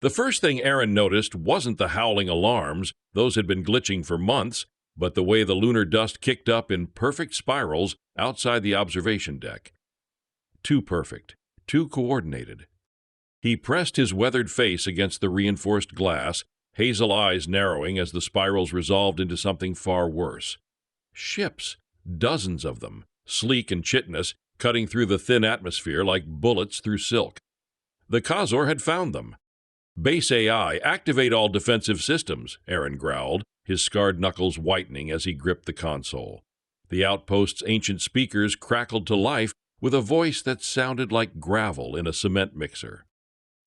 The first thing Aaron noticed wasn't the howling alarms, those had been glitching for months, but the way the lunar dust kicked up in perfect spirals outside the observation deck. Too perfect, too coordinated. He pressed his weathered face against the reinforced glass, hazel eyes narrowing as the spirals resolved into something far worse. Ships, dozens of them, sleek and chitinous, cutting through the thin atmosphere like bullets through silk. The Khazor had found them. "Base AI, activate all defensive systems," Aaron growled, his scarred knuckles whitening as he gripped the console. The outpost's ancient speakers crackled to life with a voice that sounded like gravel in a cement mixer.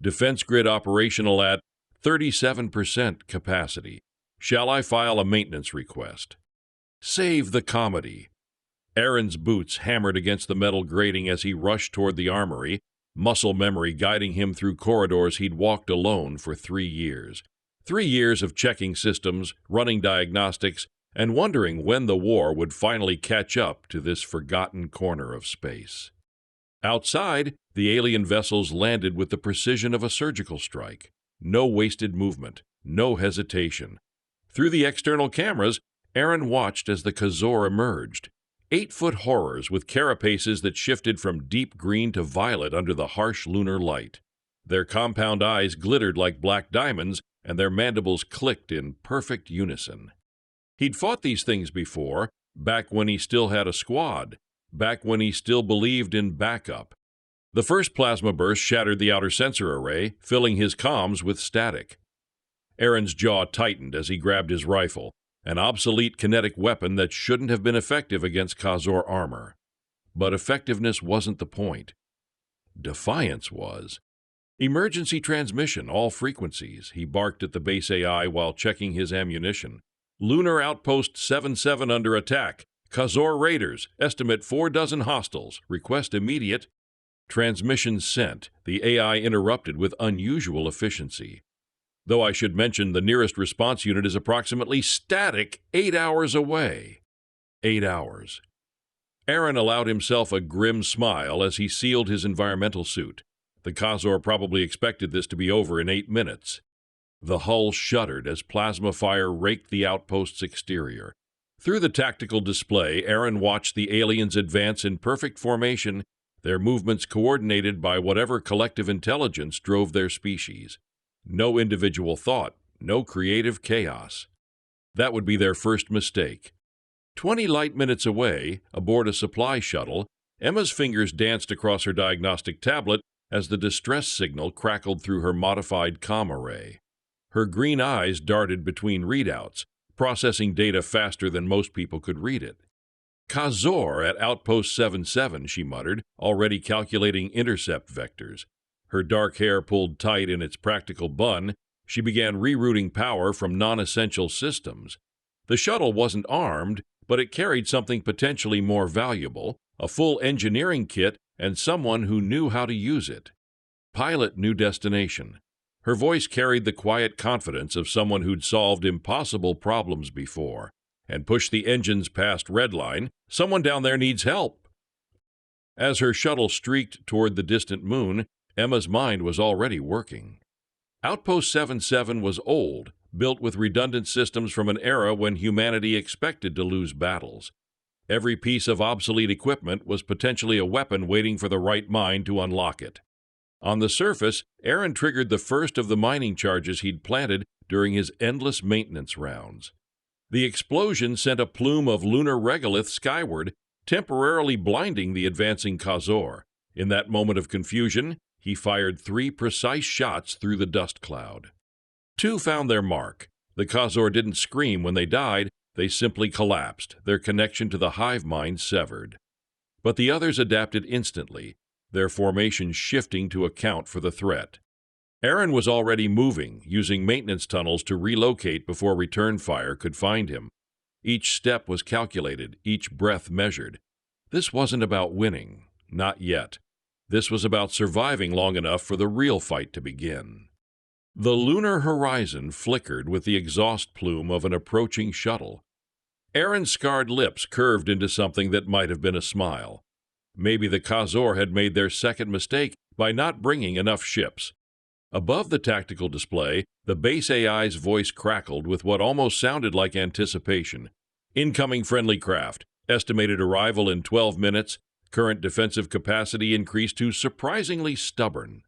"Defense grid operational at 37% capacity. Shall I file a maintenance request?" Save the comedy. Aaron's boots hammered against the metal grating as he rushed toward the armory, muscle memory guiding him through corridors he'd walked alone for 3 years. 3 years of checking systems, running diagnostics, and wondering when the war would finally catch up to this forgotten corner of space. Outside, the alien vessels landed with the precision of a surgical strike. No wasted movement, no hesitation. Through the external cameras, Aaron watched as the Khazor emerged. 8-foot horrors with carapaces that shifted from deep green to violet under the harsh lunar light. Their compound eyes glittered like black diamonds, and their mandibles clicked in perfect unison. He'd fought these things before, back when he still had a squad, back when he still believed in backup. The first plasma burst shattered the outer sensor array, filling his comms with static. Aaron's jaw tightened as he grabbed his rifle, an obsolete kinetic weapon that shouldn't have been effective against Khazor armor. But effectiveness wasn't the point. Defiance was. "Emergency transmission, all frequencies," he barked at the base AI while checking his ammunition. "Lunar Outpost 77 under attack. Khazor raiders, estimate 4 dozen hostiles. Request immediate." Transmission sent, the AI interrupted with unusual efficiency. "Though I should mention the nearest response unit is approximately static 8 hours away." 8 hours. Aaron allowed himself a grim smile as he sealed his environmental suit. The Khazor probably expected this to be over in 8 minutes. The hull shuddered as plasma fire raked the outpost's exterior. Through the tactical display, Aaron watched the aliens advance in perfect formation, their movements coordinated by whatever collective intelligence drove their species. No individual thought, no creative chaos. That would be their first mistake. 20 light minutes away, aboard a supply shuttle, Emma's fingers danced across her diagnostic tablet as the distress signal crackled through her modified comm array. Her green eyes darted between readouts, processing data faster than most people could read it. "Khazor at Outpost 77, she muttered, already calculating intercept vectors. Her dark hair pulled tight in its practical bun, she began rerouting power from non-essential systems. The shuttle wasn't armed, but it carried something potentially more valuable, a full engineering kit and someone who knew how to use it. Pilot new destination. Her voice carried the quiet confidence of someone who'd solved impossible problems before. And pushed the engines past redline, someone down there needs help. As her shuttle streaked toward the distant moon, Emma's mind was already working. Outpost 77 was old, built with redundant systems from an era when humanity expected to lose battles. Every piece of obsolete equipment was potentially a weapon waiting for the right mind to unlock it. On the surface, Aaron triggered the first of the mining charges he'd planted during his endless maintenance rounds. The explosion sent a plume of lunar regolith skyward, temporarily blinding the advancing Khazor. In that moment of confusion, he fired 3 precise shots through the dust cloud. 2 found their mark. The Khazor didn't scream when they died, they simply collapsed, their connection to the hive mind severed. But the others adapted instantly, their formation shifting to account for the threat. Aaron was already moving, using maintenance tunnels to relocate before return fire could find him. Each step was calculated, each breath measured. This wasn't about winning, not yet. This was about surviving long enough for the real fight to begin. The lunar horizon flickered with the exhaust plume of an approaching shuttle. Aaron's scarred lips curved into something that might have been a smile. Maybe the Khazor had made their second mistake by not bringing enough ships. Above the tactical display, the base AI's voice crackled with what almost sounded like anticipation. Incoming friendly craft. Estimated arrival in 12 minutes. Current defensive capacity increased to surprisingly stubborn.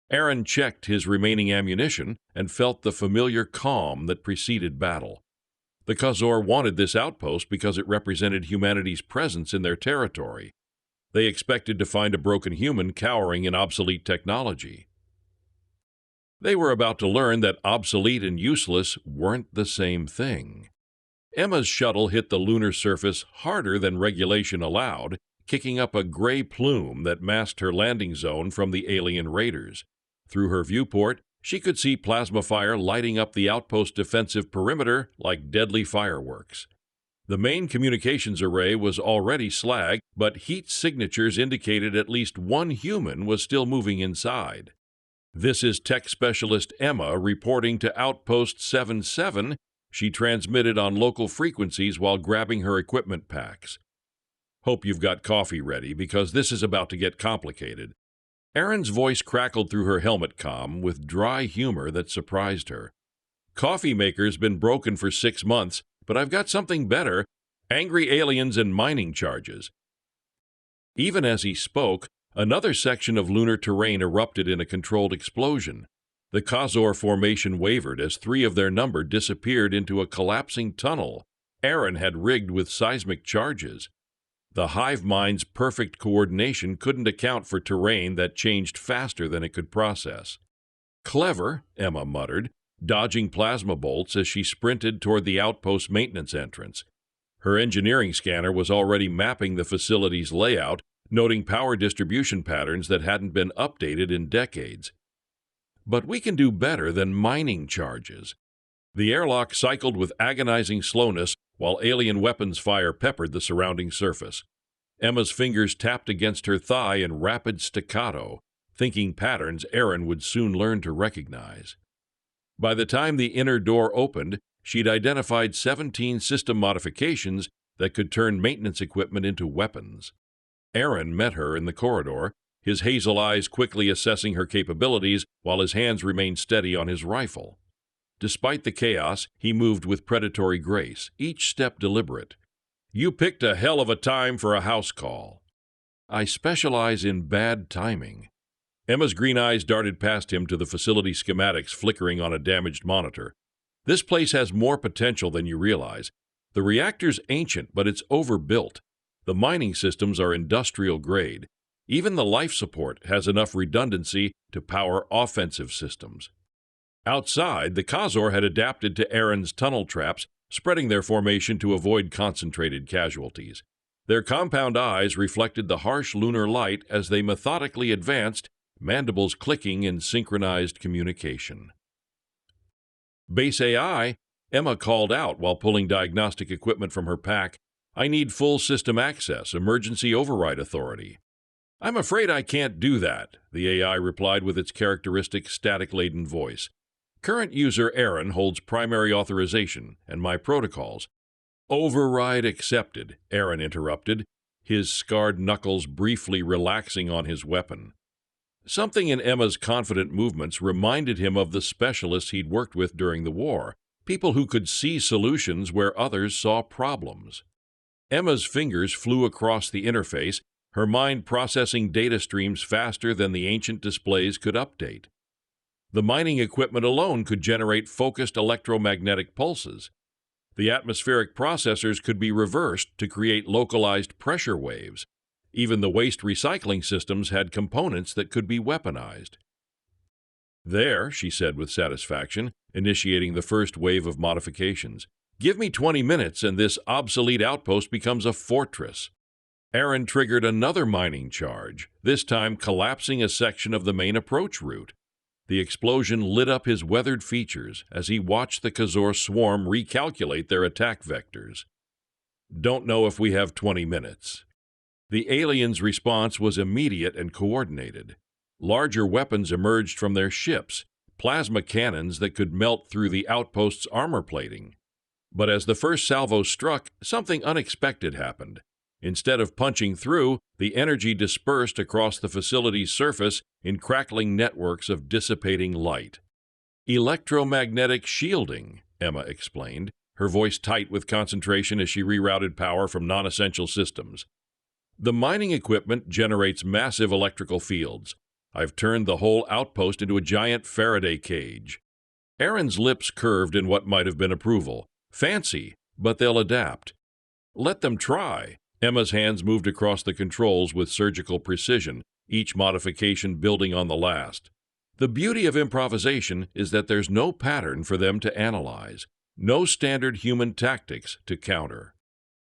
Aaron checked his remaining ammunition and felt the familiar calm that preceded battle. The Khazor wanted this outpost because it represented humanity's presence in their territory. They expected to find a broken human cowering in obsolete technology. They were about to learn that obsolete and useless weren't the same thing. Emma's shuttle hit the lunar surface harder than regulation allowed, kicking up a gray plume that masked her landing zone from the alien raiders. Through her viewport, she could see plasma fire lighting up the outpost defensive perimeter like deadly fireworks. The main communications array was already slag, but heat signatures indicated at least one human was still moving inside. "This is Tech Specialist Emma reporting to Outpost 77. She transmitted on local frequencies while grabbing her equipment packs. "Hope you've got coffee ready, because this is about to get complicated." Aaron's voice crackled through her helmet comm with dry humor that surprised her. "Coffee maker's been broken for 6 months, but I've got something better: angry aliens and mining charges." Even as he spoke, another section of lunar terrain erupted in a controlled explosion. The Khazor formation wavered as 3 of their number disappeared into a collapsing tunnel Aaron had rigged with seismic charges. The hive mind's perfect coordination couldn't account for terrain that changed faster than it could process. "Clever," Emma muttered, dodging plasma bolts as she sprinted toward the outpost maintenance entrance. Her engineering scanner was already mapping the facility's layout, noting power distribution patterns that hadn't been updated in decades. "But we can do better than mining charges." The airlock cycled with agonizing slowness while alien weapons fire peppered the surrounding surface. Emma's fingers tapped against her thigh in rapid staccato, thinking patterns Aaron would soon learn to recognize. By the time the inner door opened, she'd identified 17 system modifications that could turn maintenance equipment into weapons. Aaron met her in the corridor, his hazel eyes quickly assessing her capabilities while his hands remained steady on his rifle. Despite the chaos, he moved with predatory grace, each step deliberate. "You picked a hell of a time for a house call." "I specialize in bad timing." Emma's green eyes darted past him to the facility schematics flickering on a damaged monitor. "This place has more potential than you realize. The reactor's ancient, but it's overbuilt. The mining systems are industrial grade. Even the life support has enough redundancy to power offensive systems." Outside, the Khazor had adapted to Aaron's tunnel traps, spreading their formation to avoid concentrated casualties. Their compound eyes reflected the harsh lunar light as they methodically advanced, mandibles clicking in synchronized communication. "Base AI," Emma called out while pulling diagnostic equipment from her pack. "I need full system access, emergency override authority." "I'm afraid I can't do that," the AI replied with its characteristic static-laden voice. "Current user Aaron holds primary authorization, and my protocols—" "Override accepted," Aaron interrupted, his scarred knuckles briefly relaxing on his weapon. Something in Emma's confident movements reminded him of the specialists he'd worked with during the war, people who could see solutions where others saw problems. Emma's fingers flew across the interface, her mind processing data streams faster than the ancient displays could update. The mining equipment alone could generate focused electromagnetic pulses. The atmospheric processors could be reversed to create localized pressure waves. Even the waste recycling systems had components that could be weaponized. "There," she said with satisfaction, initiating the first wave of modifications. "Give me 20 minutes and this obsolete outpost becomes a fortress." Aaron triggered another mining charge, this time collapsing a section of the main approach route. The explosion lit up his weathered features as he watched the Khazor swarm recalculate their attack vectors. "Don't know if we have 20 minutes. The aliens' response was immediate and coordinated. Larger weapons emerged from their ships, plasma cannons that could melt through the outpost's armor plating. But as the first salvo struck, something unexpected happened. Instead of punching through, the energy dispersed across the facility's surface in crackling networks of dissipating light. Electromagnetic shielding, Emma explained, her voice tight with concentration as she rerouted power from non-essential systems. The mining equipment generates massive electrical fields. I've turned the whole outpost into a giant Faraday cage. Aaron's lips curved in what might have been approval. Fancy, but they'll adapt. Let them try. Emma's hands moved across the controls with surgical precision, each modification building on the last. The beauty of improvisation is that there's no pattern for them to analyze, no standard human tactics to counter.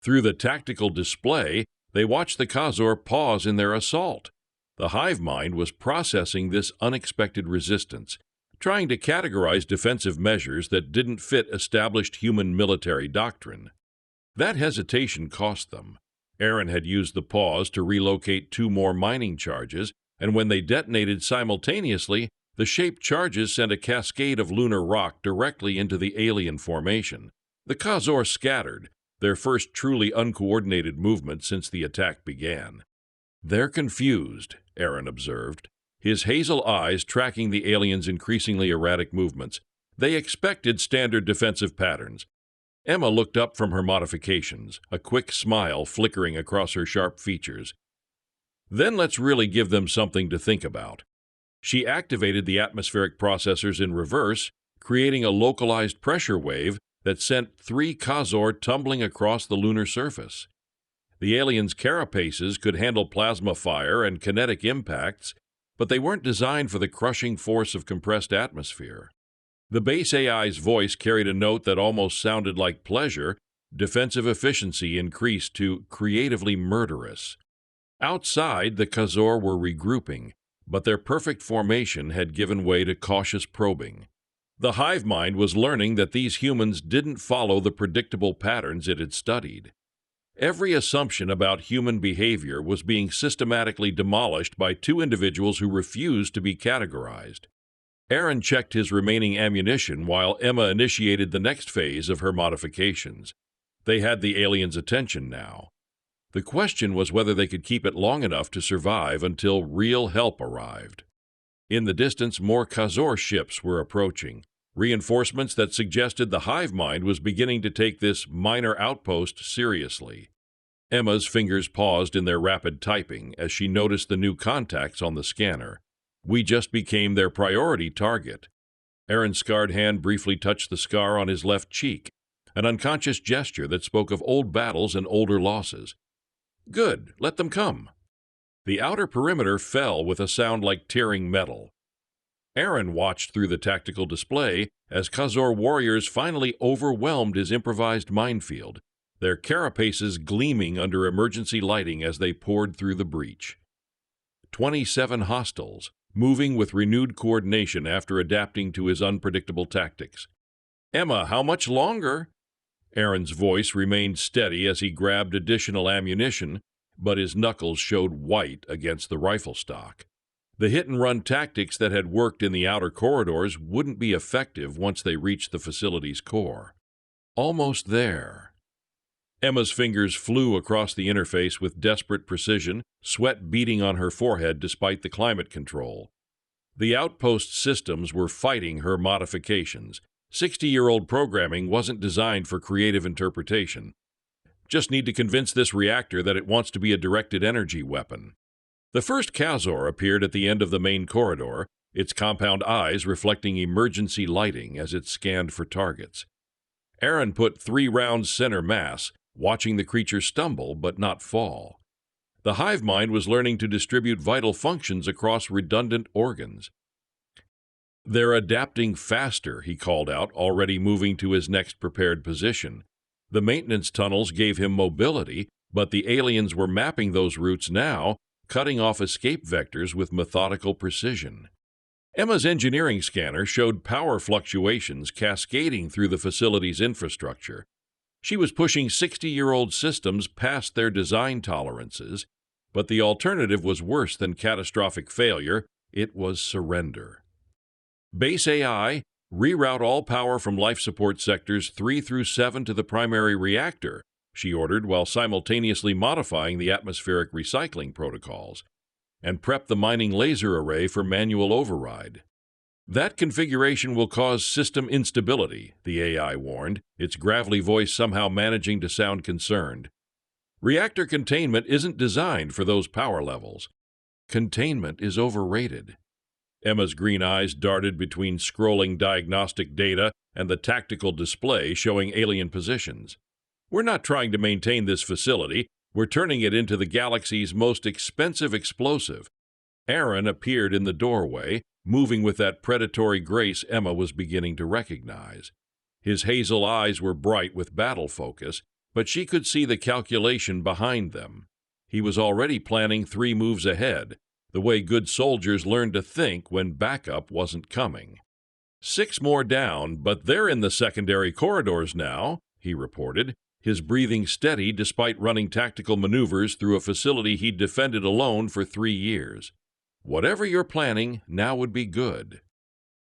Through the tactical display, they watched the Khazor pause in their assault. The hive mind was processing this unexpected resistance, trying to categorize defensive measures that didn't fit established human military doctrine. That hesitation cost them. Aaron had used the pause to relocate 2 more mining charges, and when they detonated simultaneously, the shaped charges sent a cascade of lunar rock directly into the alien formation. The Khazor scattered, their first truly uncoordinated movement since the attack began. "They're confused," Aaron observed, his hazel eyes tracking the aliens' increasingly erratic movements. They expected standard defensive patterns. Emma looked up from her modifications, a quick smile flickering across her sharp features. "Then let's really give them something to think about." She activated the atmospheric processors in reverse, creating a localized pressure wave that sent 3 Khazor tumbling across the lunar surface. The aliens' carapaces could handle plasma fire and kinetic impacts, but they weren't designed for the crushing force of compressed atmosphere. The base AI's voice carried a note that almost sounded like pleasure. Defensive efficiency increased to creatively murderous. Outside, the Khazor were regrouping, but their perfect formation had given way to cautious probing. The hive mind was learning that these humans didn't follow the predictable patterns it had studied. Every assumption about human behavior was being systematically demolished by 2 individuals who refused to be categorized. Aaron checked his remaining ammunition while Emma initiated the next phase of her modifications. They had the aliens' attention now. The question was whether they could keep it long enough to survive until real help arrived. In the distance, more Khazor ships were approaching, reinforcements that suggested the hive mind was beginning to take this minor outpost seriously. Emma's fingers paused in their rapid typing as she noticed the new contacts on the scanner. "We just became their priority target." Aaron's scarred hand briefly touched the scar on his left cheek, an unconscious gesture that spoke of old battles and older losses. "Good, let them come." The outer perimeter fell with a sound like tearing metal. Aaron watched through the tactical display as Khazor warriors finally overwhelmed his improvised minefield, their carapaces gleaming under emergency lighting as they poured through the breach. 27 hostiles, moving with renewed coordination after adapting to his unpredictable tactics. "Emma, how much longer?" Aaron's voice remained steady as he grabbed additional ammunition, but his knuckles showed white against the rifle stock. The hit-and-run tactics that had worked in the outer corridors wouldn't be effective once they reached the facility's core. Almost there. Emma's fingers flew across the interface with desperate precision, sweat beading on her forehead despite the climate control. The outpost systems were fighting her modifications. 60-year-old programming wasn't designed for creative interpretation. Just need to convince this reactor that it wants to be a directed energy weapon. The first Khazor appeared at the end of the main corridor, its compound eyes reflecting emergency lighting as it scanned for targets. Aaron put 3 rounds center mass, watching the creature stumble but not fall. The hive mind was learning to distribute vital functions across redundant organs. "They're adapting faster," he called out, already moving to his next prepared position. The maintenance tunnels gave him mobility, but the aliens were mapping those routes now, cutting off escape vectors with methodical precision. Emma's engineering scanner showed power fluctuations cascading through the facility's infrastructure. She was pushing 60-year-old systems past their design tolerances, but the alternative was worse than catastrophic failure. It was surrender. "Base AI, reroute all power from life support sectors 3 through 7 to the primary reactor," she ordered while simultaneously modifying the atmospheric recycling protocols. And prep the mining laser array for manual override. That configuration will cause system instability, the AI warned, its gravelly voice somehow managing to sound concerned. Reactor containment isn't designed for those power levels. Containment is overrated. Emma's green eyes darted between scrolling diagnostic data and the tactical display showing alien positions. We're not trying to maintain this facility. We're turning it into the galaxy's most expensive explosive. Aaron appeared in the doorway, moving with that predatory grace Emma was beginning to recognize. His hazel eyes were bright with battle focus, but she could see the calculation behind them. He was already planning 3 moves ahead, the way good soldiers learned to think when backup wasn't coming. 6 more down, but they're in the secondary corridors now, he reported, his breathing steady despite running tactical maneuvers through a facility he'd defended alone for 3 years. Whatever you're planning, now would be good.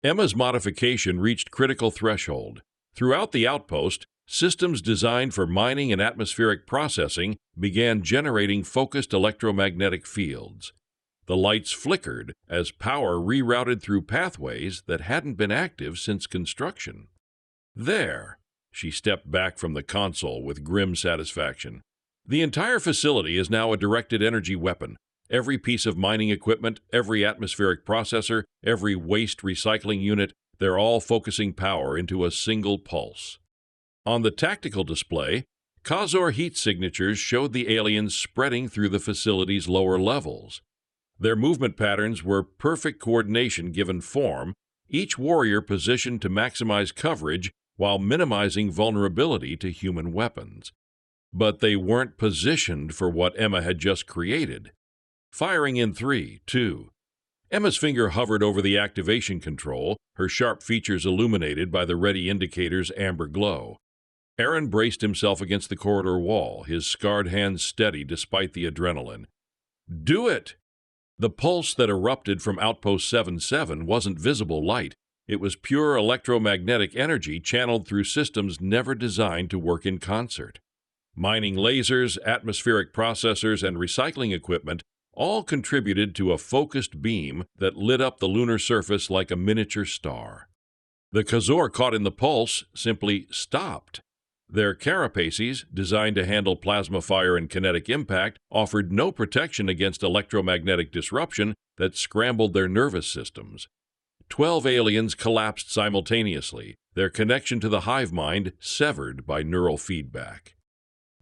Emma's modification reached critical threshold. Throughout the outpost, systems designed for mining and atmospheric processing began generating focused electromagnetic fields. The lights flickered as power rerouted through pathways that hadn't been active since construction. There, she stepped back from the console with grim satisfaction. The entire facility is now a directed energy weapon. Every piece of mining equipment, every atmospheric processor, every waste recycling unit, they're all focusing power into a single pulse. On the tactical display, Khazor heat signatures showed the aliens spreading through the facility's lower levels. Their movement patterns were perfect coordination given form, each warrior positioned to maximize coverage while minimizing vulnerability to human weapons. But they weren't positioned for what Emma had just created. Firing in 3, 2. Emma's finger hovered over the activation control, her sharp features illuminated by the ready indicator's amber glow. Aaron braced himself against the corridor wall, his scarred hands steady despite the adrenaline. Do it! The pulse that erupted from Outpost 77 wasn't visible light. It was pure electromagnetic energy channeled through systems never designed to work in concert. Mining lasers, atmospheric processors, and recycling equipment all contributed to a focused beam that lit up the lunar surface like a miniature star. The Khazor caught in the pulse simply stopped. Their carapaces, designed to handle plasma fire and kinetic impact, offered no protection against electromagnetic disruption that scrambled their nervous systems. 12 aliens collapsed simultaneously, their connection to the hive mind severed by neural feedback.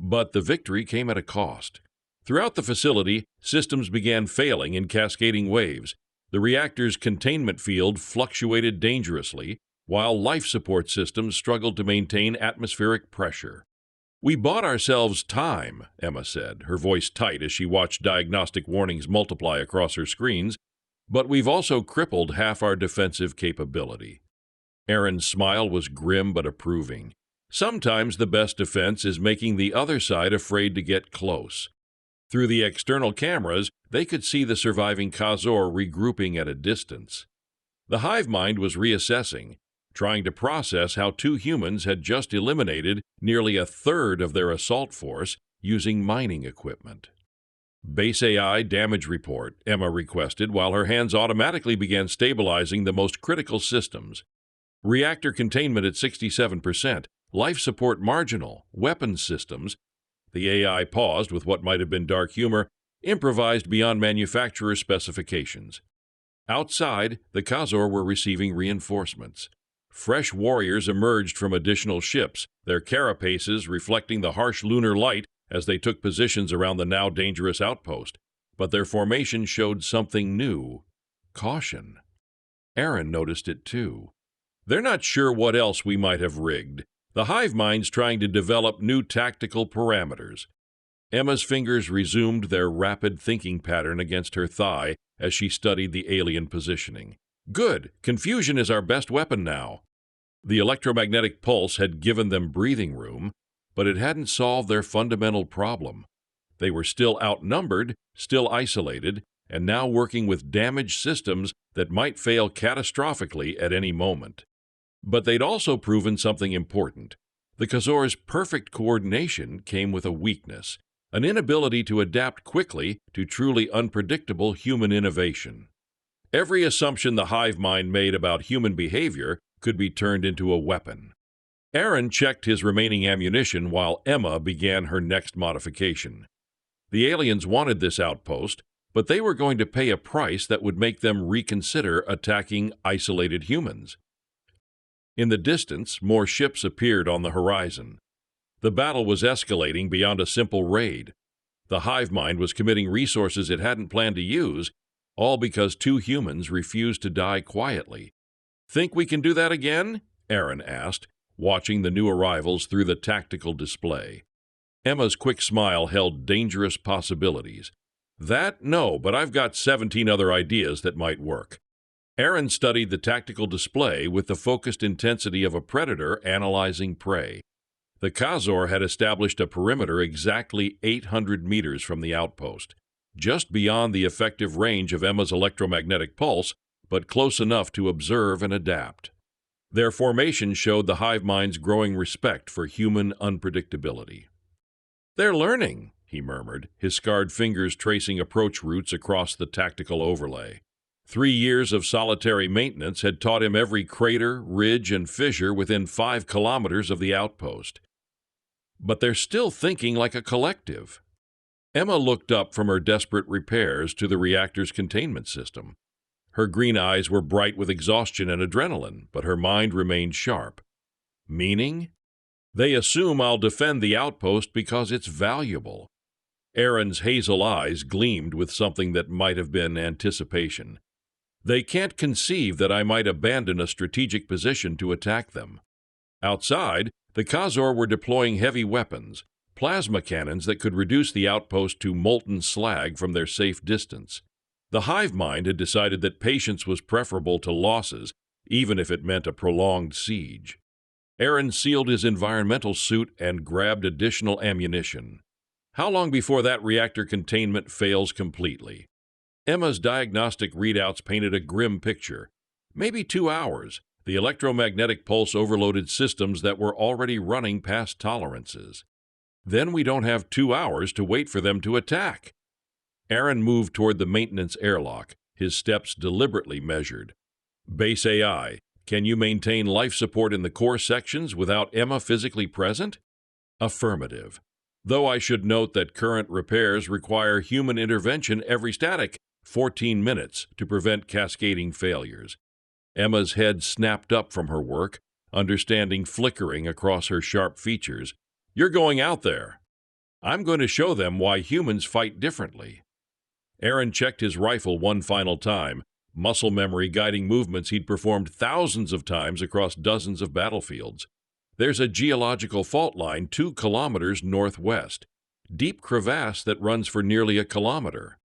But the victory came at a cost. Throughout the facility, systems began failing in cascading waves. The reactor's containment field fluctuated dangerously, while life support systems struggled to maintain atmospheric pressure. We bought ourselves time, Emma said, her voice tight as she watched diagnostic warnings multiply across her screens, but we've also crippled half our defensive capability. Aaron's smile was grim but approving. Sometimes the best defense is making the other side afraid to get close. Through the external cameras, they could see the surviving Khazor regrouping at a distance. The hive mind was reassessing, trying to process how 2 humans had just eliminated nearly a third of their assault force using mining equipment. Base AI damage report, Emma requested while her hands automatically began stabilizing the most critical systems. Reactor containment at 67%, life support marginal, weapons systems. The AI paused with what might have been dark humor, improvised beyond manufacturer specifications. Outside, the Khazor were receiving reinforcements. Fresh warriors emerged from additional ships, their carapaces reflecting the harsh lunar light as they took positions around the now dangerous outpost. But their formation showed something new: caution. Aaron noticed it too. They're not sure what else we might have rigged. The hive mind's trying to develop new tactical parameters. Emma's fingers resumed their rapid thinking pattern against her thigh as she studied the alien positioning. Good. Confusion is our best weapon now. The electromagnetic pulse had given them breathing room, but it hadn't solved their fundamental problem. They were still outnumbered, still isolated, and now working with damaged systems that might fail catastrophically at any moment. But they'd also proven something important. The Khazor's perfect coordination came with a weakness, an inability to adapt quickly to truly unpredictable human innovation. Every assumption the hive mind made about human behavior could be turned into a weapon. Aaron checked his remaining ammunition while Emma began her next modification. The aliens wanted this outpost, but they were going to pay a price that would make them reconsider attacking isolated humans. In the distance, more ships appeared on the horizon. The battle was escalating beyond a simple raid. The hive mind was committing resources it hadn't planned to use, all because two humans refused to die quietly. "Think we can do that again?" Aaron asked, watching the new arrivals through the tactical display. Emma's quick smile held dangerous possibilities. "That, no, but I've got 17 other ideas that might work." Aaron studied the tactical display with the focused intensity of a predator analyzing prey. The Khazor had established a perimeter exactly 800 meters from the outpost, just beyond the effective range of Emma's electromagnetic pulse, but close enough to observe and adapt. Their formation showed the hive mind's growing respect for human unpredictability. "They're learning," he murmured, his scarred fingers tracing approach routes across the tactical overlay. 3 years of solitary maintenance had taught him every crater, ridge, and fissure within 5 kilometers of the outpost. But they're still thinking like a collective. Emma looked up from her desperate repairs to the reactor's containment system. Her green eyes were bright with exhaustion and adrenaline, but her mind remained sharp. Meaning? "They assume I'll defend the outpost because it's valuable." Aaron's hazel eyes gleamed with something that might have been anticipation. "They can't conceive that I might abandon a strategic position to attack them." Outside, the Khazor were deploying heavy weapons, plasma cannons that could reduce the outpost to molten slag from their safe distance. The hive mind had decided that patience was preferable to losses, even if it meant a prolonged siege. Aaron sealed his environmental suit and grabbed additional ammunition. How long before that reactor containment fails completely? Emma's diagnostic readouts painted a grim picture. Maybe 2 hours. The electromagnetic pulse overloaded systems that were already running past tolerances. Then we don't have 2 hours to wait for them to attack. Aaron moved toward the maintenance airlock, his steps deliberately measured. "Base AI, can you maintain life support in the core sections without Emma physically present?" Affirmative. "Though I should note that current repairs require human intervention every static 14 minutes to prevent cascading failures." Emma's head snapped up from her work, understanding flickering across her sharp features. "You're going out there." "I'm going to show them why humans fight differently." Aaron checked his rifle one final time, muscle memory guiding movements he'd performed thousands of times across dozens of battlefields. "There's a geological fault line 2 kilometers northwest, deep crevasse that runs for nearly a kilometer."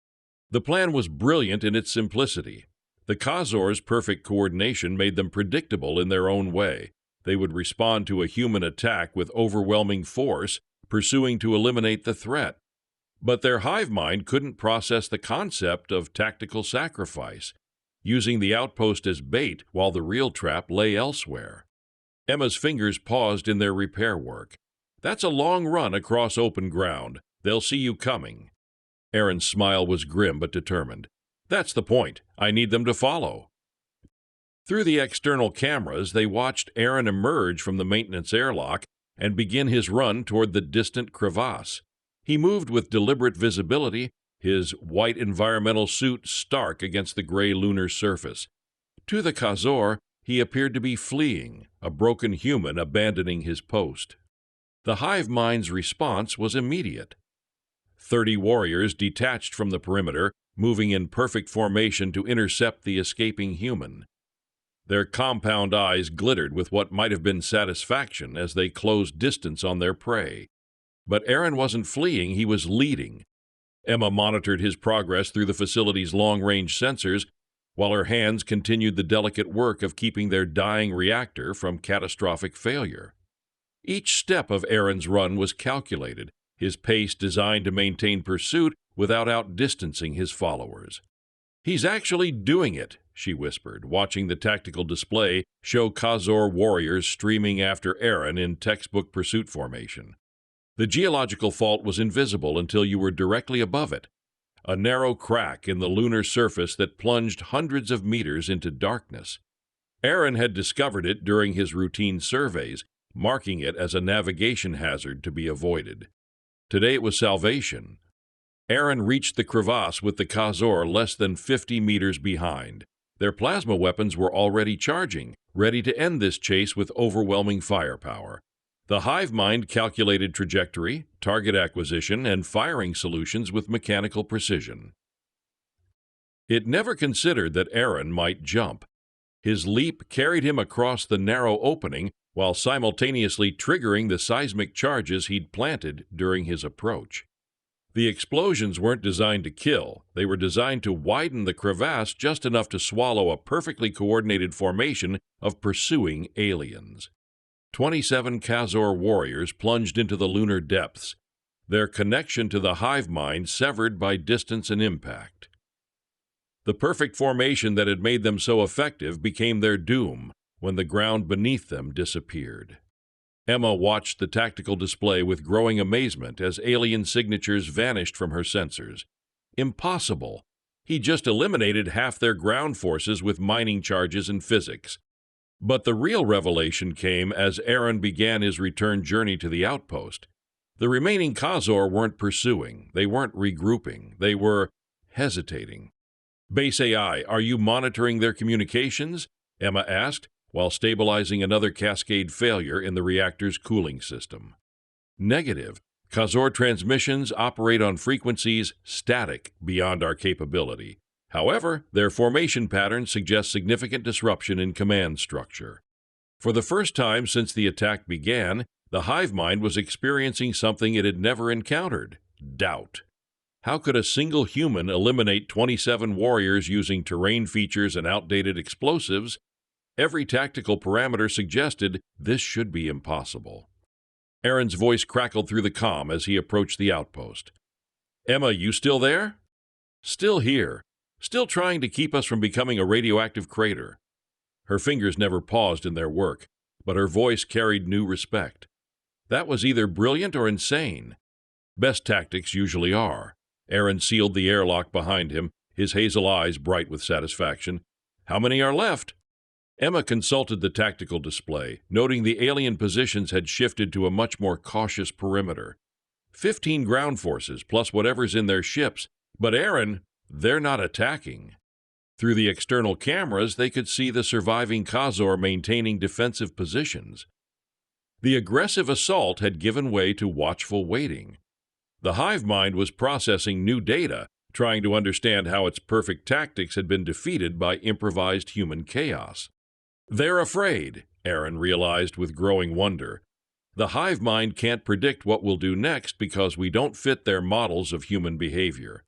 The plan was brilliant in its simplicity. The Khazor's perfect coordination made them predictable in their own way. They would respond to a human attack with overwhelming force, pursuing to eliminate the threat. But their hive mind couldn't process the concept of tactical sacrifice, using the outpost as bait while the real trap lay elsewhere. Emma's fingers paused in their repair work. "That's a long run across open ground. They'll see you coming." Aaron's smile was grim but determined. "That's the point. I need them to follow." Through the external cameras, they watched Aaron emerge from the maintenance airlock and begin his run toward the distant crevasse. He moved with deliberate visibility, his white environmental suit stark against the gray lunar surface. To the Khazor, he appeared to be fleeing, a broken human abandoning his post. The hive mind's response was immediate. 30 warriors detached from the perimeter, moving in perfect formation to intercept the escaping human. Their compound eyes glittered with what might have been satisfaction as they closed distance on their prey. But Aaron wasn't fleeing, he was leading. Emma monitored his progress through the facility's long-range sensors, while her hands continued the delicate work of keeping their dying reactor from catastrophic failure. Each step of Aaron's run was calculated, his pace designed to maintain pursuit without outdistancing his followers. "He's actually doing it," she whispered, watching the tactical display show Khazor warriors streaming after Aaron in textbook pursuit formation. The geological fault was invisible until you were directly above it, a narrow crack in the lunar surface that plunged hundreds of meters into darkness. Aaron had discovered it during his routine surveys, marking it as a navigation hazard to be avoided. Today it was salvation. Aaron reached the crevasse with the Khazor less than 50 meters behind. Their plasma weapons were already charging, ready to end this chase with overwhelming firepower. The hive mind calculated trajectory, target acquisition, and firing solutions with mechanical precision. It never considered that Aaron might jump. His leap carried him across the narrow opening while simultaneously triggering the seismic charges he'd planted during his approach. The explosions weren't designed to kill. They were designed to widen the crevasse just enough to swallow a perfectly coordinated formation of pursuing aliens. 27 Khazor warriors plunged into the lunar depths, their connection to the hive mind severed by distance and impact. The perfect formation that had made them so effective became their doom when the ground beneath them disappeared. Emma watched the tactical display with growing amazement as alien signatures vanished from her sensors. Impossible! He just eliminated half their ground forces with mining charges and physics. But the real revelation came as Aaron began his return journey to the outpost. The remaining Khazor weren't pursuing, they weren't regrouping, they were hesitating. "Base AI, are you monitoring their communications?" Emma asked, while stabilizing another cascade failure in the reactor's cooling system. "Negative. Khazor transmissions operate on frequencies static beyond our capability. However, their formation patterns suggest significant disruption in command structure." For the first time since the attack began, the hive mind was experiencing something it had never encountered: doubt. How could a single human eliminate 27 warriors using terrain features and outdated explosives? Every tactical parameter suggested this should be impossible. Aaron's voice crackled through the comm as he approached the outpost. "Emma, you still there?" "Still here. Still trying to keep us from becoming a radioactive crater." Her fingers never paused in their work, but her voice carried new respect. That was either brilliant or insane. Best tactics usually are. Aaron sealed the airlock behind him, his hazel eyes bright with satisfaction. "How many are left?" Emma consulted the tactical display, noting the alien positions had shifted to a much more cautious perimeter. 15 ground forces, plus whatever's in their ships. But Aaron, they're not attacking. Through the external cameras, they could see the surviving Khazor maintaining defensive positions. The aggressive assault had given way to watchful waiting. The hive mind was processing new data, trying to understand how its perfect tactics had been defeated by improvised human chaos. "They're afraid," Aaron realized with growing wonder. "The hive mind can't predict what we'll do next because we don't fit their models of human behavior."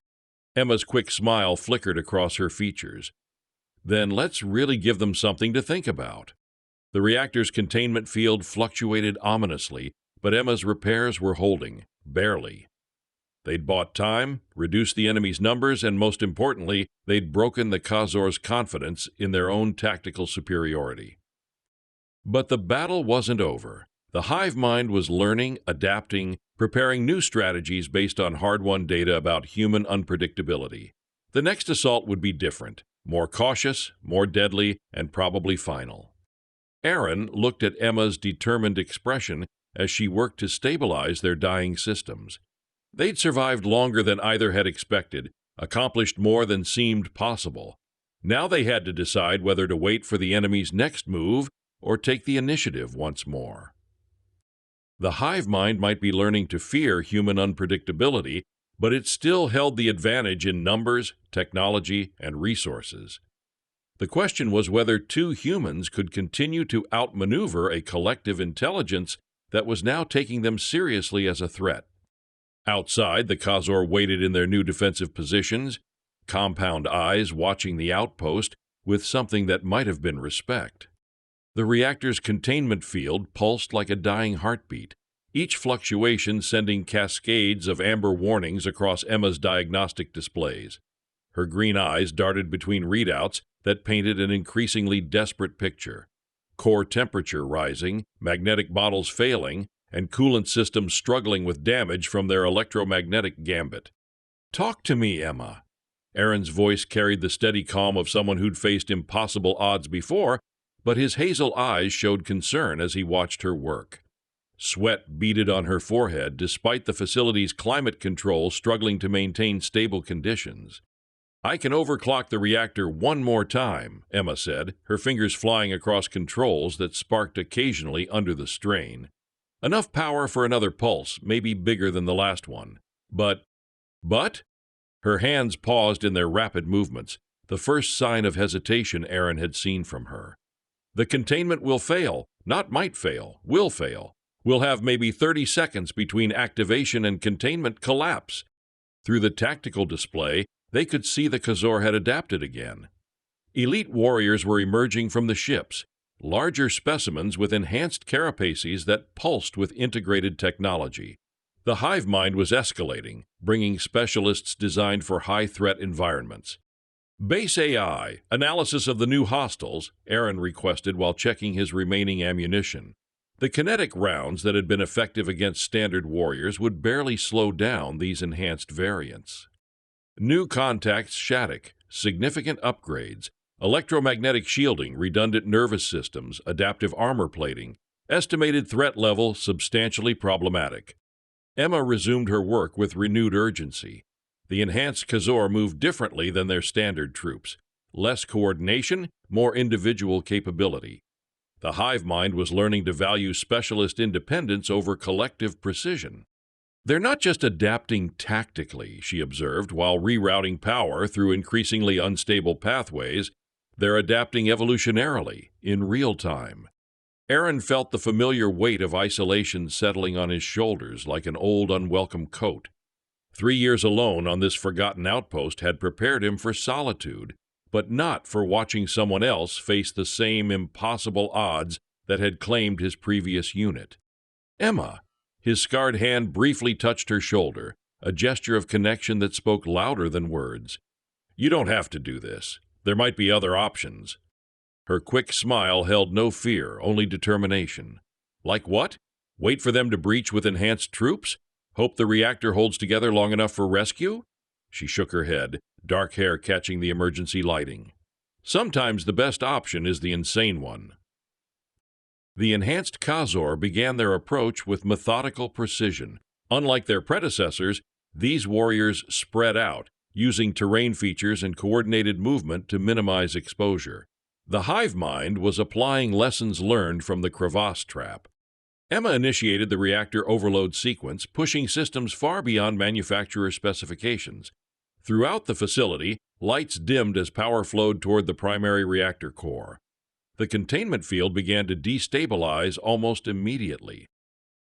Emma's quick smile flickered across her features. "Then let's really give them something to think about." The reactor's containment field fluctuated ominously, but Emma's repairs were holding, barely. They'd bought time, reduced the enemy's numbers, and most importantly, they'd broken the Khazor's confidence in their own tactical superiority. But the battle wasn't over. The hive mind was learning, adapting, preparing new strategies based on hard-won data about human unpredictability. The next assault would be different, more cautious, more deadly, and probably final. Aaron looked at Emma's determined expression as she worked to stabilize their dying systems. They'd survived longer than either had expected, accomplished more than seemed possible. Now they had to decide whether to wait for the enemy's next move or take the initiative once more. The hive mind might be learning to fear human unpredictability, but it still held the advantage in numbers, technology, and resources. The question was whether two humans could continue to outmaneuver a collective intelligence that was now taking them seriously as a threat. Outside, the Khazor waited in their new defensive positions, compound eyes watching the outpost with something that might have been respect. The reactor's containment field pulsed like a dying heartbeat, each fluctuation sending cascades of amber warnings across Emma's diagnostic displays. Her green eyes darted between readouts that painted an increasingly desperate picture. Core temperature rising, magnetic bottles failing, and coolant systems struggling with damage from their electromagnetic gambit. "Talk to me, Emma." Aaron's voice carried the steady calm of someone who'd faced impossible odds before, but his hazel eyes showed concern as he watched her work. Sweat beaded on her forehead despite the facility's climate control struggling to maintain stable conditions. "I can overclock the reactor one more time," Emma said, her fingers flying across controls that sparked occasionally under the strain. "Enough power for another pulse, maybe bigger than the last one. But? Her hands paused in their rapid movements, the first sign of hesitation Aaron had seen from her. "The containment will fail, not might fail, will fail. We'll have maybe 30 seconds between activation and containment collapse." Through the tactical display, they could see the Khazor had adapted again. Elite warriors were emerging from the ships, larger specimens with enhanced carapaces that pulsed with integrated technology. The hive mind was escalating, bringing specialists designed for high-threat environments. "Base AI, analysis of the new hostiles," Aaron requested while checking his remaining ammunition. The kinetic rounds that had been effective against standard warriors would barely slow down these enhanced variants. New contacts Shattuck, significant upgrades, electromagnetic shielding, redundant nervous systems, adaptive armor plating, estimated threat level substantially problematic. Emma resumed her work with renewed urgency. The enhanced Khazor moved differently than their standard troops. Less coordination, more individual capability. The hive mind was learning to value specialist independence over collective precision. "They're not just adapting tactically," she observed, while rerouting power through increasingly unstable pathways. "They're adapting evolutionarily, in real time." Aaron felt the familiar weight of isolation settling on his shoulders like an old, unwelcome coat. 3 years alone on this forgotten outpost had prepared him for solitude, but not for watching someone else face the same impossible odds that had claimed his previous unit. "Emma!" His scarred hand briefly touched her shoulder, a gesture of connection that spoke louder than words. "You don't have to do this. There might be other options." Her quick smile held no fear, only determination. "Like what? Wait for them to breach with enhanced troops? Hope the reactor holds together long enough for rescue?" She shook her head, dark hair catching the emergency lighting. "Sometimes the best option is the insane one." The enhanced Khazor began their approach with methodical precision. Unlike their predecessors, these warriors spread out, using terrain features and coordinated movement to minimize exposure. The hive mind was applying lessons learned from the crevasse trap. Emma initiated the reactor overload sequence, pushing systems far beyond manufacturer specifications. Throughout the facility, lights dimmed as power flowed toward the primary reactor core. The containment field began to destabilize almost immediately.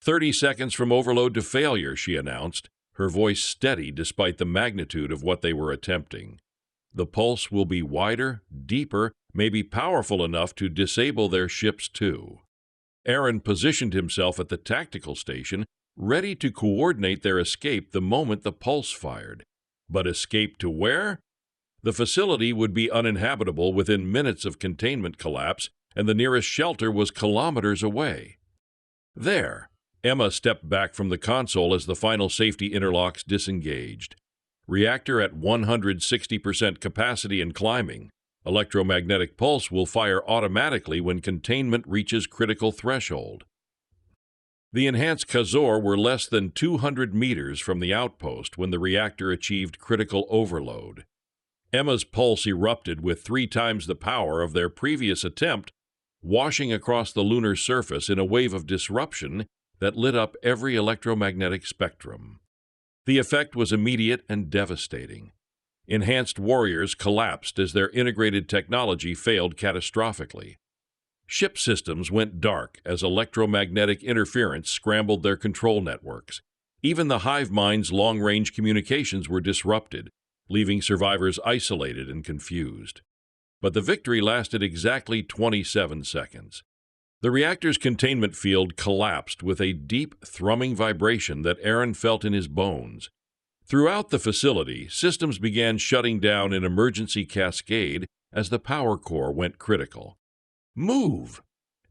30 seconds from overload to failure, she announced, her voice steady despite the magnitude of what they were attempting. The pulse will be wider, deeper, maybe powerful enough to disable their ships too. Aaron positioned himself at the tactical station, ready to coordinate their escape the moment the pulse fired. But escape to where? The facility would be uninhabitable within minutes of containment collapse, and the nearest shelter was kilometers away. There. Emma stepped back from the console as the final safety interlocks disengaged. Reactor at 160% capacity and climbing. Electromagnetic pulse will fire automatically when containment reaches critical threshold. The enhanced Khazor were less than 200 meters from the outpost when the reactor achieved critical overload. Emma's pulse erupted with 3 times the power of their previous attempt, washing across the lunar surface in a wave of disruption that lit up every electromagnetic spectrum. The effect was immediate and devastating. Enhanced warriors collapsed as their integrated technology failed catastrophically. Ship systems went dark as electromagnetic interference scrambled their control networks. Even the hive mind's long-range communications were disrupted, leaving survivors isolated and confused. But the victory lasted exactly 27 seconds. The reactor's containment field collapsed with a deep, thrumming vibration that Aaron felt in his bones. Throughout the facility, systems began shutting down in emergency cascade as the power core went critical. Move!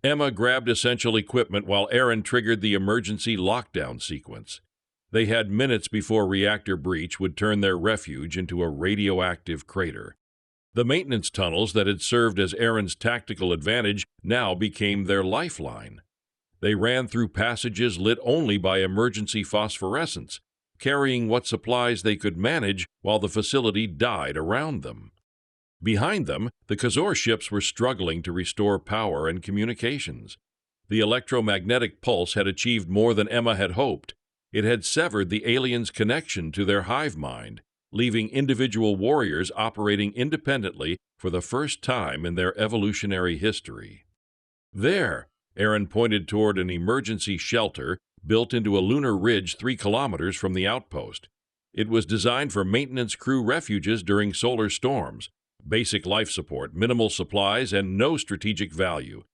Emma grabbed essential equipment while Aaron triggered the emergency lockdown sequence. They had minutes before reactor breach would turn their refuge into a radioactive crater. The maintenance tunnels that had served as Aaron's tactical advantage now became their lifeline. They ran through passages lit only by emergency phosphorescence, carrying what supplies they could manage while the facility died around them. Behind them, the Khazor ships were struggling to restore power and communications. The electromagnetic pulse had achieved more than Emma had hoped. It had severed the aliens' connection to their hive mind, leaving individual warriors operating independently for the first time in their evolutionary history. There, Aaron pointed toward an emergency shelter built into a lunar ridge 3 kilometers from the outpost. It was designed for maintenance crew refuges during solar storms, basic life support, minimal supplies, and no strategic value.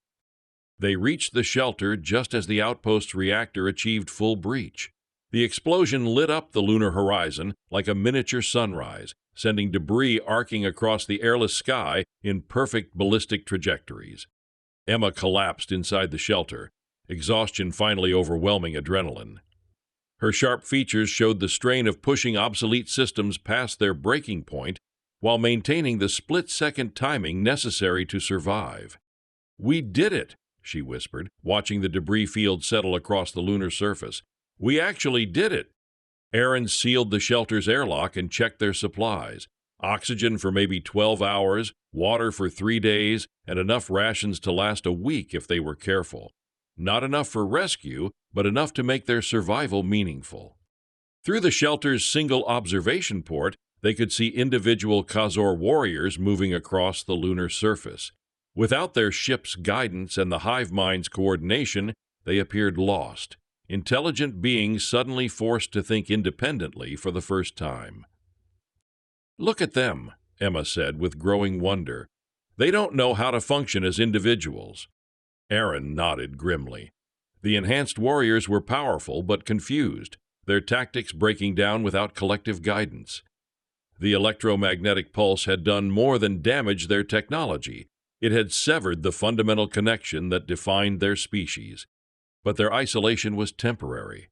They reached the shelter just as the outpost's reactor achieved full breach. The explosion lit up the lunar horizon like a miniature sunrise, sending debris arcing across the airless sky in perfect ballistic trajectories. Emma collapsed inside the shelter, exhaustion finally overwhelming adrenaline. Her sharp features showed the strain of pushing obsolete systems past their breaking point while maintaining the split-second timing necessary to survive. "We did it," she whispered, watching the debris field settle across the lunar surface. "We actually did it." Aaron sealed the shelter's airlock and checked their supplies. Oxygen for maybe 12 hours, water for 3 days, and enough rations to last a week if they were careful. Not enough for rescue, but enough to make their survival meaningful. Through the shelter's single observation port, they could see individual Khazor warriors moving across the lunar surface. Without their ship's guidance and the hive mind's coordination, they appeared lost. Intelligent beings suddenly forced to think independently for the first time. "Look at them," Emma said with growing wonder. "They don't know how to function as individuals." Aaron nodded grimly. The enhanced warriors were powerful but confused, their tactics breaking down without collective guidance. The electromagnetic pulse had done more than damage their technology. It had severed the fundamental connection that defined their species. But their isolation was temporary.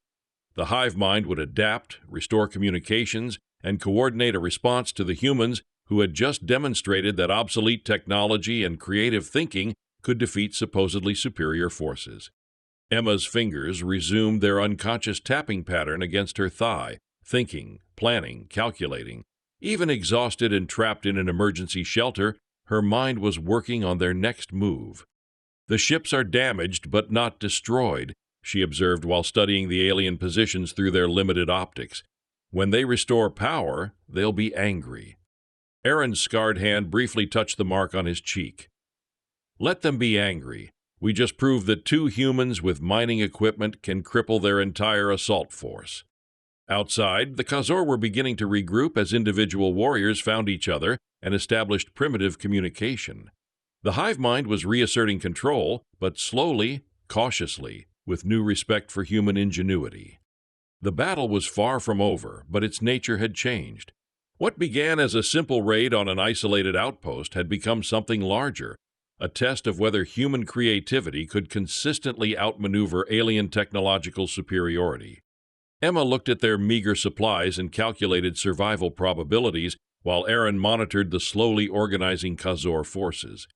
The hive mind would adapt, restore communications, and coordinate a response to the humans who had just demonstrated that obsolete technology and creative thinking could defeat supposedly superior forces. Emma's fingers resumed their unconscious tapping pattern against her thigh, thinking, planning, calculating. Even exhausted and trapped in an emergency shelter, her mind was working on their next move. "The ships are damaged but not destroyed," she observed while studying the alien positions through their limited optics. "When they restore power, they'll be angry." Aaron's scarred hand briefly touched the mark on his cheek. "Let them be angry. We just proved that 2 humans with mining equipment can cripple their entire assault force." Outside, the Khazor were beginning to regroup as individual warriors found each other and established primitive communication. The hive mind was reasserting control, but slowly, cautiously, with new respect for human ingenuity. The battle was far from over, but its nature had changed. What began as a simple raid on an isolated outpost had become something larger, a test of whether human creativity could consistently outmaneuver alien technological superiority. Emma looked at their meager supplies and calculated survival probabilities while Aaron monitored the slowly organizing Khazor forces.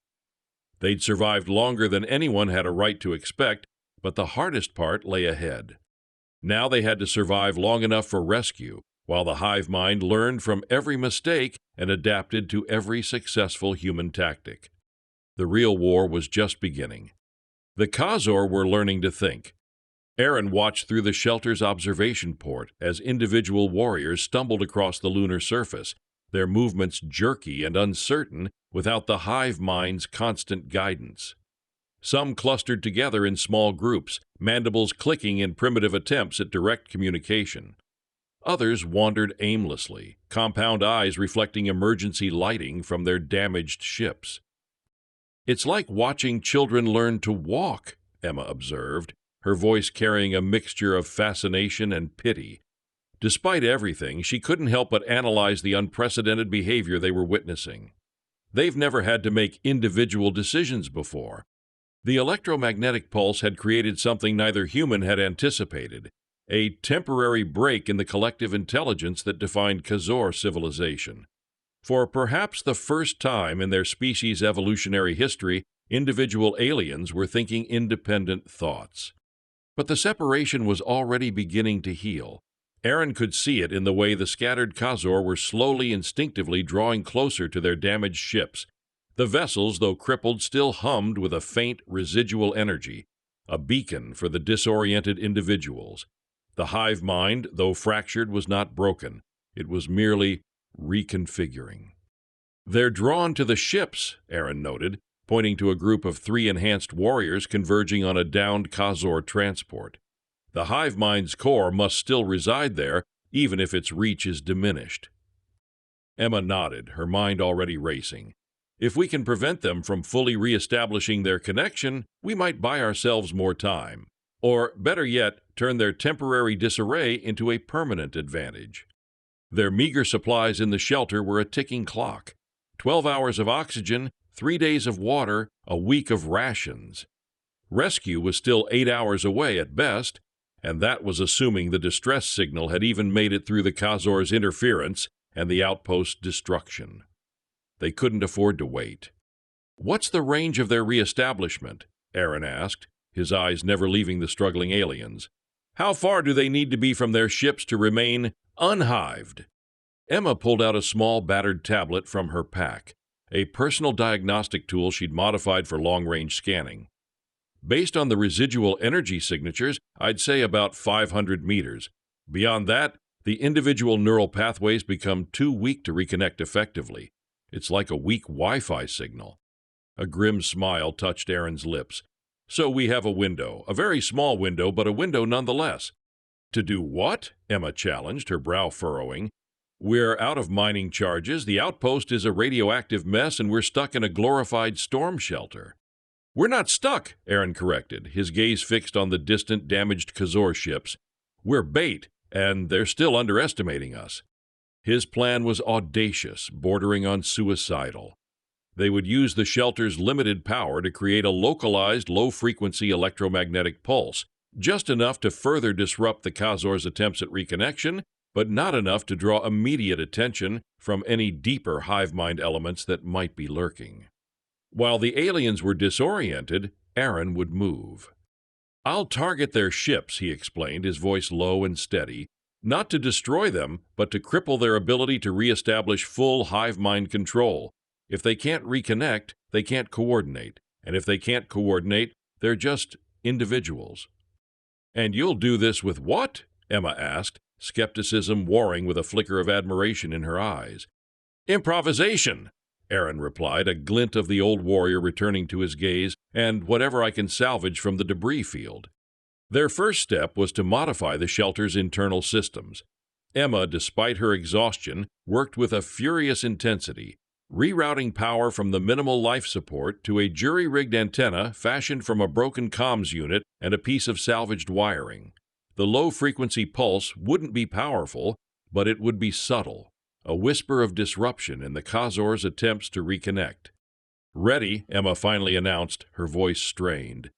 They'd survived longer than anyone had a right to expect, but the hardest part lay ahead. Now they had to survive long enough for rescue, while the hive mind learned from every mistake and adapted to every successful human tactic. The real war was just beginning. The Khazor were learning to think. Aaron watched through the shelter's observation port as individual warriors stumbled across the lunar surface, their movements jerky and uncertain without the hive mind's constant guidance. Some clustered together in small groups, mandibles clicking in primitive attempts at direct communication. Others wandered aimlessly, compound eyes reflecting emergency lighting from their damaged ships. "It's like watching children learn to walk," Emma observed, her voice carrying a mixture of fascination and pity. Despite everything, she couldn't help but analyze the unprecedented behavior they were witnessing. They've never had to make individual decisions before. The electromagnetic pulse had created something neither human had anticipated, a temporary break in the collective intelligence that defined Khazor civilization. For perhaps the first time in their species' evolutionary history, individual aliens were thinking independent thoughts. But the separation was already beginning to heal. Aaron could see it in the way the scattered Khazor were slowly, instinctively drawing closer to their damaged ships. The vessels, though crippled, still hummed with a faint, residual energy, a beacon for the disoriented individuals. The hive mind, though fractured, was not broken. It was merely reconfiguring. "They're drawn to the ships," Aaron noted, pointing to a group of 3 enhanced warriors converging on a downed Khazor transport. The hive mind's core must still reside there, even if its reach is diminished. Emma nodded, her mind already racing. "If we can prevent them from fully reestablishing their connection, we might buy ourselves more time. Or, better yet, turn their temporary disarray into a permanent advantage." Their meager supplies in the shelter were a ticking clock. 12 hours of oxygen, 3 days of water, a week of rations. Rescue was still 8 hours away at best, and that was assuming the distress signal had even made it through the Khazor's interference and the outpost's destruction. They couldn't afford to wait. "What's the range of their reestablishment?" Aaron asked, his eyes never leaving the struggling aliens. "How far do they need to be from their ships to remain unhived?" Emma pulled out a small battered tablet from her pack, a personal diagnostic tool she'd modified for long-range scanning. "Based on the residual energy signatures, I'd say about 500 meters. Beyond that, the individual neural pathways become too weak to reconnect effectively. It's like a weak Wi-Fi signal." A grim smile touched Aaron's lips. "So we have a window, a very small window, but a window nonetheless." "To do what?" Emma challenged, her brow furrowing. "We're out of mining charges, the outpost is a radioactive mess, and we're stuck in a glorified storm shelter." "We're not stuck," Aaron corrected, his gaze fixed on the distant, damaged Khazor ships. "We're bait, and they're still underestimating us." His plan was audacious, bordering on suicidal. They would use the shelter's limited power to create a localized, low-frequency electromagnetic pulse, just enough to further disrupt the Khazor's attempts at reconnection, but not enough to draw immediate attention from any deeper hive mind elements that might be lurking. While the aliens were disoriented, Aaron would move. "I'll target their ships," he explained, his voice low and steady, "not to destroy them, but to cripple their ability to reestablish full hive mind control. If they can't reconnect, they can't coordinate, and if they can't coordinate, they're just individuals." "And you'll do this with what?" Emma asked, skepticism warring with a flicker of admiration in her eyes. "Improvisation," Aaron replied, a glint of the old warrior returning to his gaze, "and whatever I can salvage from the debris field." Their first step was to modify the shelter's internal systems. Emma, despite her exhaustion, worked with a furious intensity, rerouting power from the minimal life support to a jury-rigged antenna fashioned from a broken comms unit and a piece of salvaged wiring. The low-frequency pulse wouldn't be powerful, but it would be subtle, a whisper of disruption in the Khazor's attempts to reconnect. "Ready," Emma finally announced, her voice strained.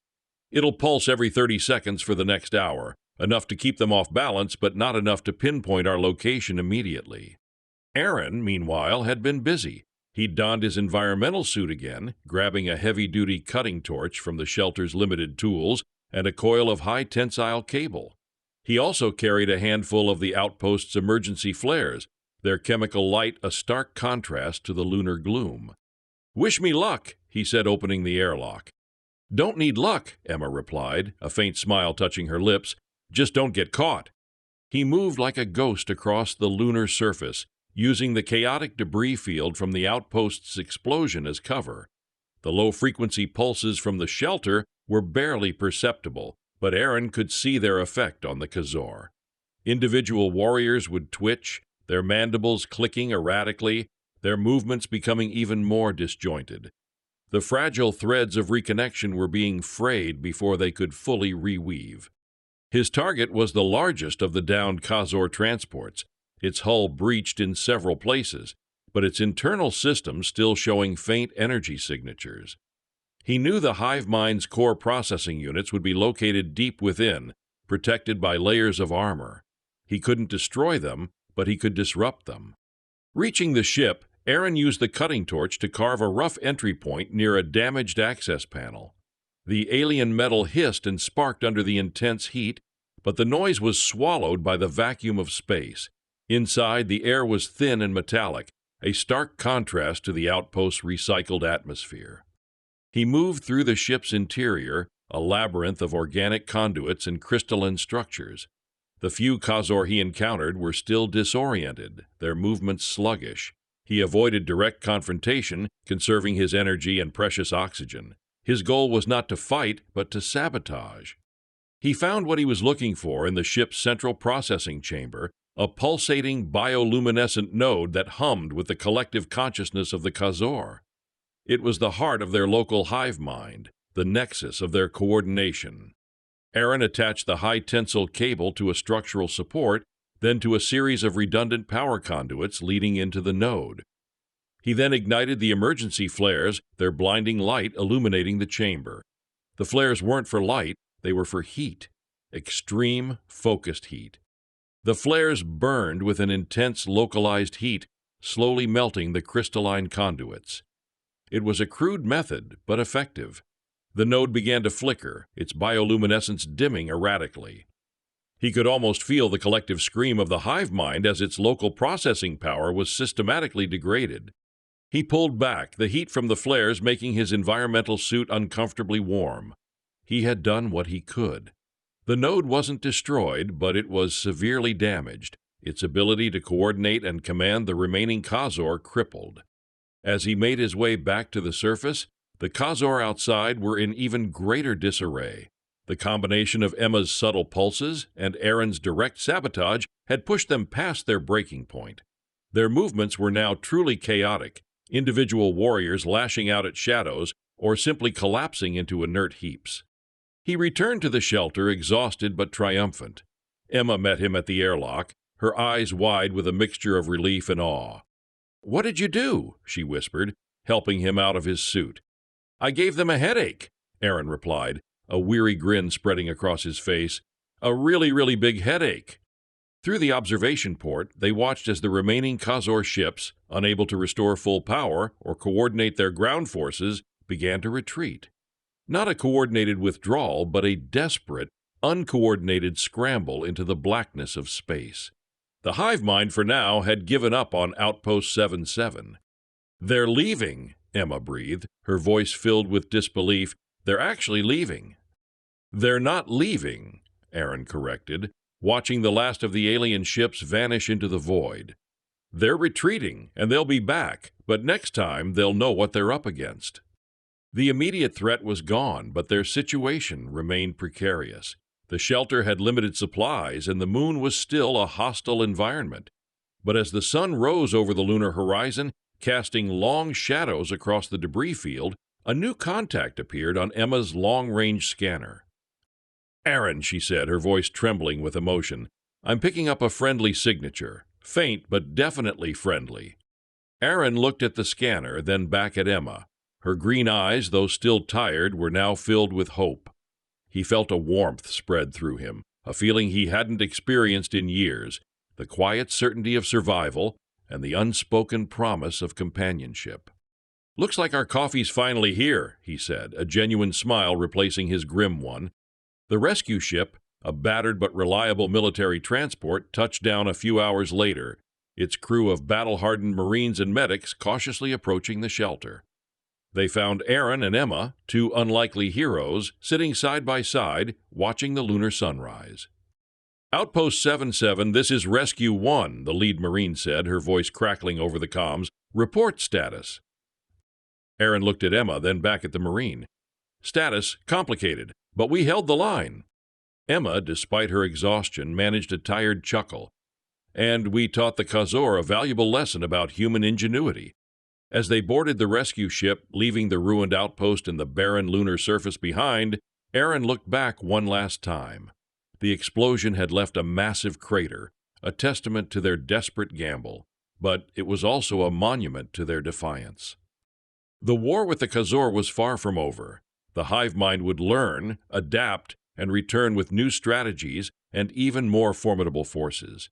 "It'll pulse every 30 seconds for the next hour, enough to keep them off balance, but not enough to pinpoint our location immediately." Aaron, meanwhile, had been busy. He'd donned his environmental suit again, grabbing a heavy-duty cutting torch from the shelter's limited tools and a coil of high-tensile cable. He also carried a handful of the outpost's emergency flares, their chemical light a stark contrast to the lunar gloom. "Wish me luck," he said, opening the airlock. "Don't need luck," Emma replied, a faint smile touching her lips. "Just don't get caught." He moved like a ghost across the lunar surface, using the chaotic debris field from the outpost's explosion as cover. The low-frequency pulses from the shelter were barely perceptible, but Aaron could see their effect on the Khazor. Individual warriors would twitch, their mandibles clicking erratically, their movements becoming even more disjointed. The fragile threads of reconnection were being frayed before they could fully reweave. His target was the largest of the downed Khazor transports, its hull breached in several places, but its internal systems still showing faint energy signatures. He knew the hive mind's core processing units would be located deep within, protected by layers of armor. He couldn't destroy them, but he could disrupt them. Reaching the ship, Aaron used the cutting torch to carve a rough entry point near a damaged access panel. The alien metal hissed and sparked under the intense heat, but the noise was swallowed by the vacuum of space. Inside, the air was thin and metallic, a stark contrast to the outpost's recycled atmosphere. He moved through the ship's interior, a labyrinth of organic conduits and crystalline structures. The few Khazor he encountered were still disoriented, their movements sluggish. He avoided direct confrontation, conserving his energy and precious oxygen. His goal was not to fight, but to sabotage. He found what he was looking for in the ship's central processing chamber, a pulsating bioluminescent node that hummed with the collective consciousness of the Khazor. It was the heart of their local hive mind, the nexus of their coordination. Aaron attached the high-tensile cable to a structural support, then to a series of redundant power conduits leading into the node. He then ignited the emergency flares, their blinding light illuminating the chamber. The flares weren't for light, they were for heat. Extreme, focused heat. The flares burned with an intense localized heat, slowly melting the crystalline conduits. It was a crude method, but effective. The node began to flicker, its bioluminescence dimming erratically. He could almost feel the collective scream of the hive mind as its local processing power was systematically degraded. He pulled back, the heat from the flares making his environmental suit uncomfortably warm. He had done what he could. The node wasn't destroyed, but it was severely damaged, its ability to coordinate and command the remaining Khazor crippled. As he made his way back to the surface, the Khazor outside were in even greater disarray. The combination of Emma's subtle pulses and Aaron's direct sabotage had pushed them past their breaking point. Their movements were now truly chaotic, individual warriors lashing out at shadows or simply collapsing into inert heaps. He returned to the shelter exhausted but triumphant. Emma met him at the airlock, her eyes wide with a mixture of relief and awe. "What did you do?" she whispered, helping him out of his suit. "I gave them a headache," Aaron replied, a weary grin spreading across his face. "A really big headache." Through the observation port, they watched as the remaining Khazor ships, unable to restore full power or coordinate their ground forces, began to retreat. Not a coordinated withdrawal, but a desperate, uncoordinated scramble into the blackness of space. The hive mind, for now, had given up on Outpost 77. "They're leaving," Emma breathed, her voice filled with disbelief. "They're actually leaving." "They're not leaving," Aaron corrected, watching the last of the alien ships vanish into the void. "They're retreating, and they'll be back, but next time they'll know what they're up against." The immediate threat was gone, but their situation remained precarious. The shelter had limited supplies, and the moon was still a hostile environment. But as the sun rose over the lunar horizon, casting long shadows across the debris field, a new contact appeared on Emma's long-range scanner. "Aaron," she said, her voice trembling with emotion, "I'm picking up a friendly signature. Faint, but definitely friendly." Aaron looked at the scanner, then back at Emma. Her green eyes, though still tired, were now filled with hope. He felt a warmth spread through him, a feeling he hadn't experienced in years, the quiet certainty of survival and the unspoken promise of companionship. "Looks like our coffee's finally here," he said, a genuine smile replacing his grim one. The rescue ship, a battered but reliable military transport, touched down a few hours later, its crew of battle-hardened Marines and medics cautiously approaching the shelter. They found Aaron and Emma, two unlikely heroes, sitting side by side, watching the lunar sunrise. "Outpost 77, this is Rescue 1, the lead Marine said, her voice crackling over the comms. "Report status." Aaron looked at Emma, then back at the Marine. "Status complicated, but we held the line." Emma, despite her exhaustion, managed a tired chuckle. "And we taught the Khazor a valuable lesson about human ingenuity." As they boarded the rescue ship, leaving the ruined outpost and the barren lunar surface behind, Aaron looked back one last time. The explosion had left a massive crater, a testament to their desperate gamble, but it was also a monument to their defiance. The war with the Khazor was far from over. The hive mind would learn, adapt, and return with new strategies and even more formidable forces.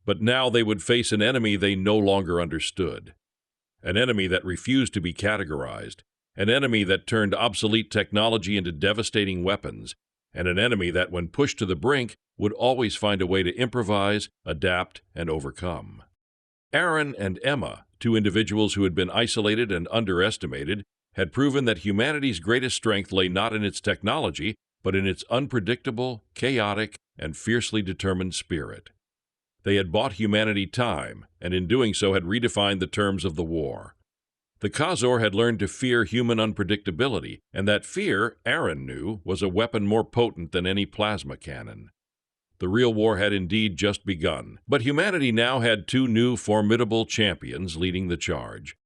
But now they would face an enemy they no longer understood. An enemy that refused to be categorized, an enemy that turned obsolete technology into devastating weapons, and an enemy that, when pushed to the brink, would always find a way to improvise, adapt, and overcome. Aaron and Emma, two individuals who had been isolated and underestimated, had proven that humanity's greatest strength lay not in its technology, but in its unpredictable, chaotic, and fiercely determined spirit. They had bought humanity time, and in doing so had redefined the terms of the war. The Khazor had learned to fear human unpredictability, and that fear, Aaron knew, was a weapon more potent than any plasma cannon. The real war had indeed just begun, but humanity now had two new formidable champions leading the charge.